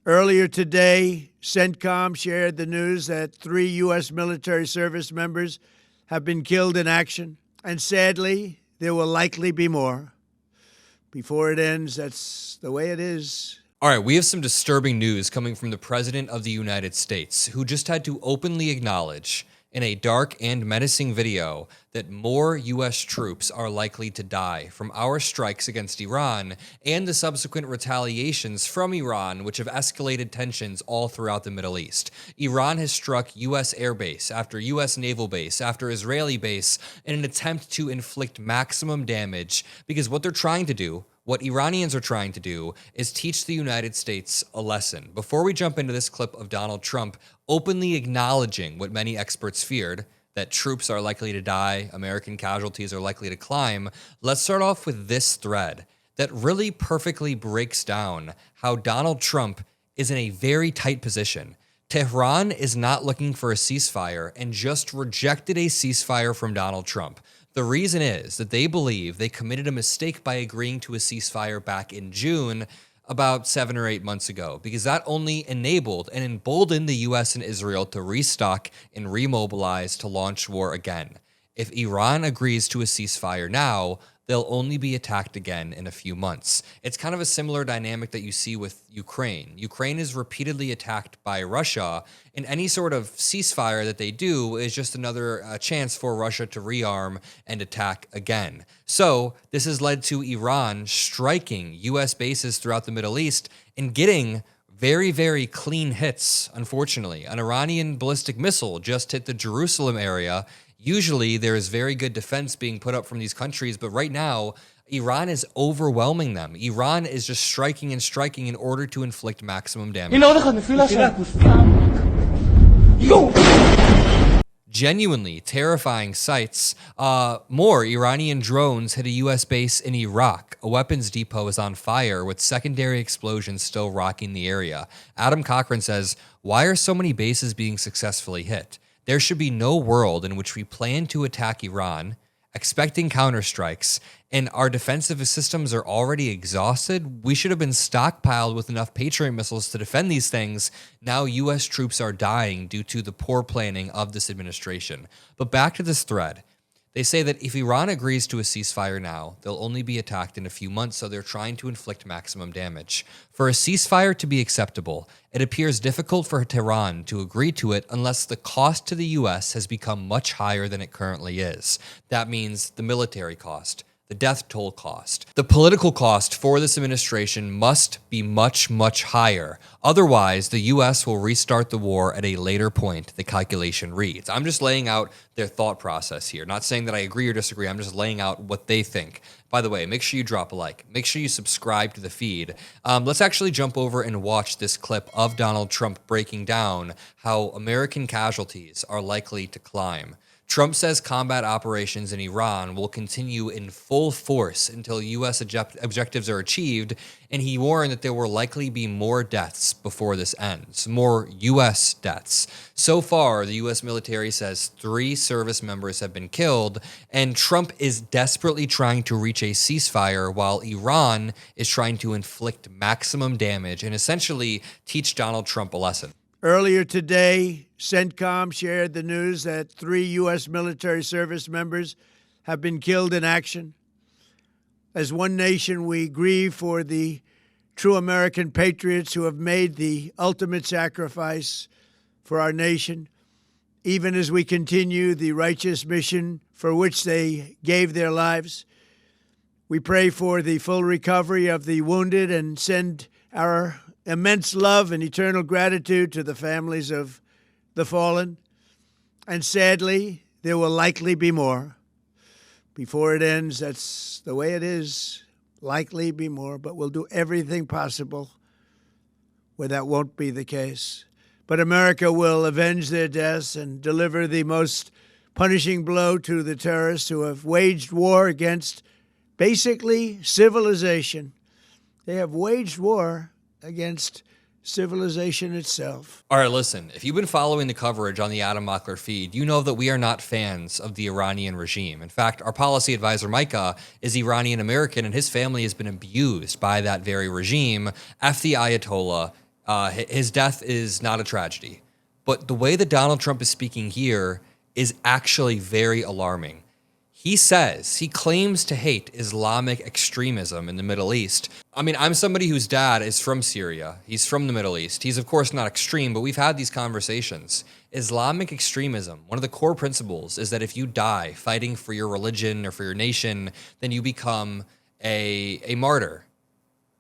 Earlier today, CENTCOM shared the news that 3 U.S. military service members have been killed in action, and sadly, there will likely be more. Before it ends, that's the way it is. All right, we have some disturbing news coming from the President of the United States, who just had to openly acknowledge in a dark and menacing video that more U.S. troops are likely to die from our strikes against Iran and the subsequent retaliations from Iran, which have escalated tensions all throughout the Middle East. Iran has struck U.S. air base after U.S. naval base after Israeli base in an attempt to inflict maximum damage, because what they're trying to do, what Iranians are trying to do, is teach the United States a lesson. Before we jump into this clip of Donald Trump openly acknowledging what many experts feared, that troops are likely to die, American casualties are likely to climb, let's start off with this thread that really perfectly breaks down how Donald Trump is in a very tight position. Tehran is not looking for a ceasefire and just rejected a ceasefire from Donald Trump. The reason is that they believe they committed a mistake by agreeing to a ceasefire back in June, about 7 or 8 months ago, because that only enabled and emboldened the U.S. and Israel to restock and remobilize to launch war again. If Iran agrees to a ceasefire now, they'll only be attacked again in a few months. It's kind of a similar dynamic that you see with Ukraine. Ukraine is repeatedly attacked by Russia, and any sort of ceasefire that they do is just another chance for Russia to rearm and attack again. So this has led to Iran striking U.S. bases throughout the Middle East and getting very, very clean hits, unfortunately. An Iranian ballistic missile just hit the Jerusalem area. Usually there is very good defense being put up from these countries, but right now, Iran is overwhelming them. Iran is just striking and striking in order to inflict maximum damage. Genuinely terrifying sights. More Iranian drones hit a U.S. base in Iraq. A weapons depot is on fire with secondary explosions still rocking the area. Adam Mockler says, "Why are so many bases being successfully hit? There should be no world in which we plan to attack Iran, expecting counterstrikes, and our defensive systems are already exhausted. We should have been stockpiled with enough Patriot missiles to defend these things. Now U.S. troops are dying due to the poor planning of this administration." But back to this thread. They say that if Iran agrees to a ceasefire now, they'll only be attacked in a few months, so they're trying to inflict maximum damage. For a ceasefire to be acceptable, it appears difficult for Tehran to agree to it unless the cost to the U.S. has become much higher than it currently is. That means the military cost, the death toll cost. The political cost for this administration must be much, much higher. Otherwise, the U.S. will restart the war at a later point, the calculation reads. I'm just laying out their thought process here. Not saying that I agree or disagree. I'm just laying out what they think. By the way, make sure you drop a like. Make sure you subscribe to the feed. Let's actually jump over and watch this clip of Donald Trump breaking down how American casualties are likely to climb. Trump says combat operations in Iran will continue in full force until U.S. objectives are achieved, and he warned that there will likely be more deaths before this ends, more U.S. deaths. So far, the U.S. military says 3 service members have been killed, and Trump is desperately trying to reach a ceasefire while Iran is trying to inflict maximum damage and essentially teach Donald Trump a lesson. Earlier today, CENTCOM shared the news that 3 U.S. military service members have been killed in action. As one nation, we grieve for the true American patriots who have made the ultimate sacrifice for our nation, even as we continue the righteous mission for which they gave their lives. We pray for the full recovery of the wounded and send our immense love and eternal gratitude to the families of the fallen. And sadly, there will likely be more. Before it ends, that's the way it is. Likely be more, but we'll do everything possible where that won't be the case. But America will avenge their deaths and deliver the most punishing blow to the terrorists who have waged war against basically civilization. They have waged war against civilization itself. All right, listen, if you've been following the coverage on the Adam Mockler feed, you know that we are not fans of the Iranian regime. In fact, our policy advisor, Micah, is Iranian American, and his family has been abused by that very regime. F the Ayatollah, His death is not a tragedy. But the way that Donald Trump is speaking here is actually very alarming. He claims to hate Islamic extremism in the Middle East. I mean, I'm somebody whose dad is from Syria. He's from the Middle East. He's, of course, not extreme, but we've had these conversations. Islamic extremism, one of the core principles is that if you die fighting for your religion or for your nation, then you become a martyr.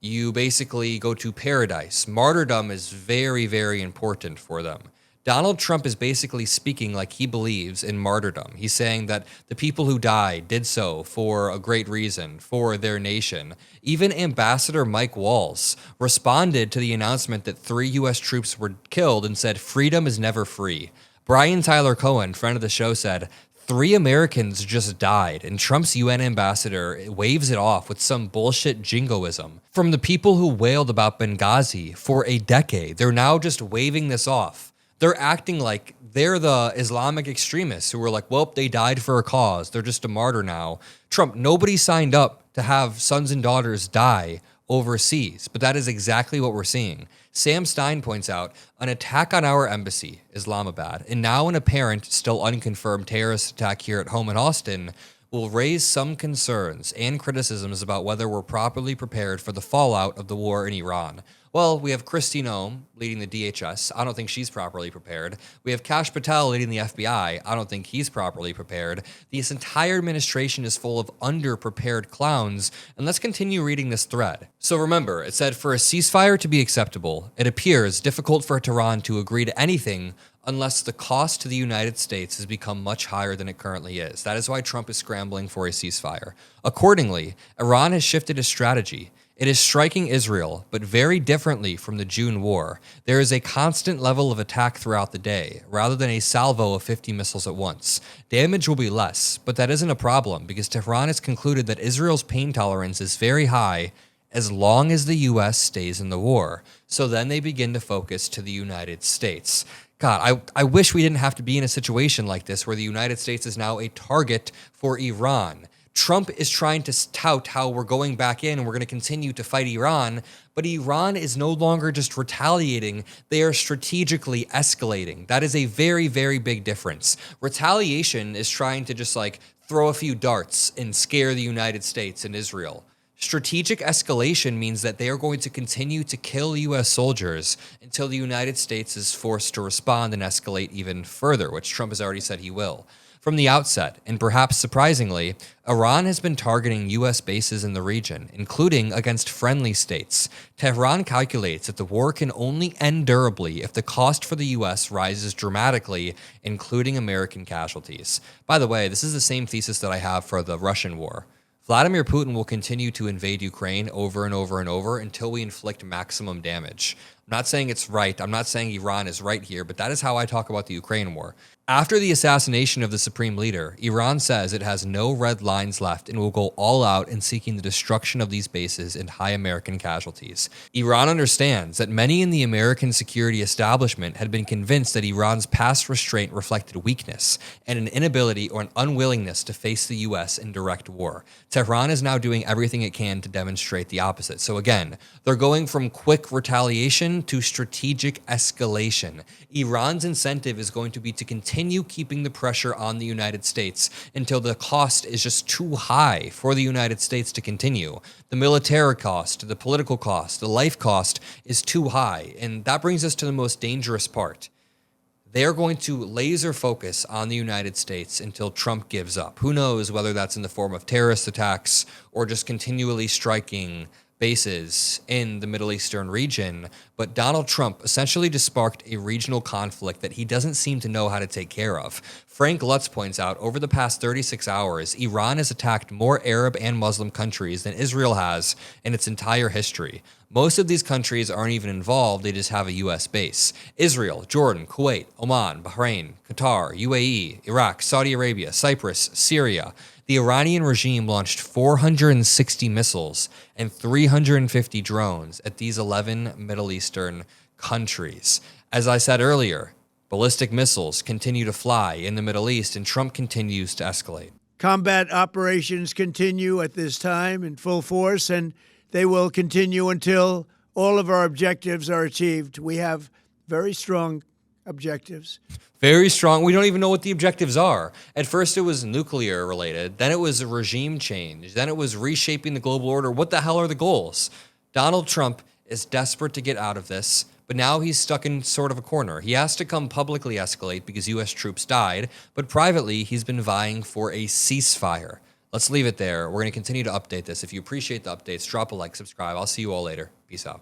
You basically go to paradise. Martyrdom is very, very important for them. Donald Trump is basically speaking like he believes in martyrdom. He's saying that the people who died did so for a great reason, for their nation. Even Ambassador Mike Waltz responded to the announcement that 3 U.S. troops were killed and said, "Freedom is never free." Brian Tyler Cohen, friend of the show, said, 3 Americans just died, and Trump's UN ambassador waves it off with some bullshit jingoism. From the people who wailed about Benghazi for a decade, they're now just waving this off. They're acting like they're the Islamic extremists who were like, well, they died for a cause. They're just a martyr now. Trump, nobody signed up to have sons and daughters die overseas, but that is exactly what we're seeing. Sam Stein points out an attack on our embassy, Islamabad, and now an apparent, still unconfirmed terrorist attack here at home in Austin will raise some concerns and criticisms about whether we're properly prepared for the fallout of the war in Iran. Well, we have Kristi Noem leading the DHS. I don't think she's properly prepared. We have Kash Patel leading the FBI. I don't think he's properly prepared. This entire administration is full of underprepared clowns. And let's continue reading this thread. So remember, it said, for a ceasefire to be acceptable, it appears difficult for Tehran to agree to anything unless the cost to the United States has become much higher than it currently is. That is why Trump is scrambling for a ceasefire. Accordingly, Iran has shifted its strategy. It is striking Israel, but very differently from the June war. There is a constant level of attack throughout the day, rather than a salvo of 50 missiles at once. Damage will be less, but that isn't a problem because Tehran has concluded that Israel's pain tolerance is very high as long as the U.S. stays in the war. So then they begin to focus to the United States. God, I wish we didn't have to be in a situation like this where the United States is now a target for Iran. Trump is trying to tout how we're going back in and we're going to continue to fight Iran, but Iran is no longer just retaliating. They are strategically escalating. That is a very, very big difference. Retaliation is trying to just like throw a few darts and scare the United States and Israel. Strategic escalation means that they are going to continue to kill U.S. soldiers until the United States is forced to respond and escalate even further, which Trump has already said he will. From the outset, and perhaps surprisingly, Iran has been targeting U.S. bases in the region, including against friendly states. Tehran calculates that the war can only end durably if the cost for the U.S. rises dramatically, including American casualties. By the way, this is the same thesis that I have for the Russian war. Vladimir Putin will continue to invade Ukraine over and over and over until we inflict maximum damage. I'm not saying it's right. I'm not saying Iran is right here, but that is how I talk about the Ukraine war. After the assassination of the supreme leader, Iran says it has no red lines left and will go all out in seeking the destruction of these bases and high American casualties. Iran understands that many in the American security establishment had been convinced that Iran's past restraint reflected weakness and an inability or an unwillingness to face the U.S. in direct war. Tehran is now doing everything it can to demonstrate the opposite. So again, they're going from quick retaliation to strategic escalation. Iran's incentive is going to be to continue keeping the pressure on the United States until the cost is just too high for the United States to continue. The military cost, the political cost, the life cost is too high. And that brings us to the most dangerous part. They're going to laser focus on the United States until Trump gives up. Who knows whether that's in the form of terrorist attacks or just continually striking bases in the Middle Eastern region, but Donald Trump essentially just sparked a regional conflict that he doesn't seem to know how to take care of. Frank Lutz points out, over the past 36 hours, Iran has attacked more Arab and Muslim countries than Israel has in its entire history. Most of these countries aren't even involved, they just have a U.S. base. Israel, Jordan, Kuwait, Oman, Bahrain, Qatar, UAE, Iraq, Saudi Arabia, Cyprus, Syria. The Iranian regime launched 460 missiles and 350 drones at these 11 Middle Eastern countries. As I said earlier, ballistic missiles continue to fly in the Middle East, and Trump continues to escalate. Combat operations continue at this time in full force, and they will continue until all of our objectives are achieved. We have very strong objectives. Very strong. We don't even know what the objectives are. At first, it was nuclear related. Then it was a regime change. Then it was reshaping the global order. What the hell are the goals? Donald Trump is desperate to get out of this, but now he's stuck in sort of a corner. He has to come publicly escalate because U.S. troops died, but privately, he's been vying for a ceasefire. Let's leave it there. We're going to continue to update this. If you appreciate the updates, drop a like, subscribe. I'll see you all later. Peace out.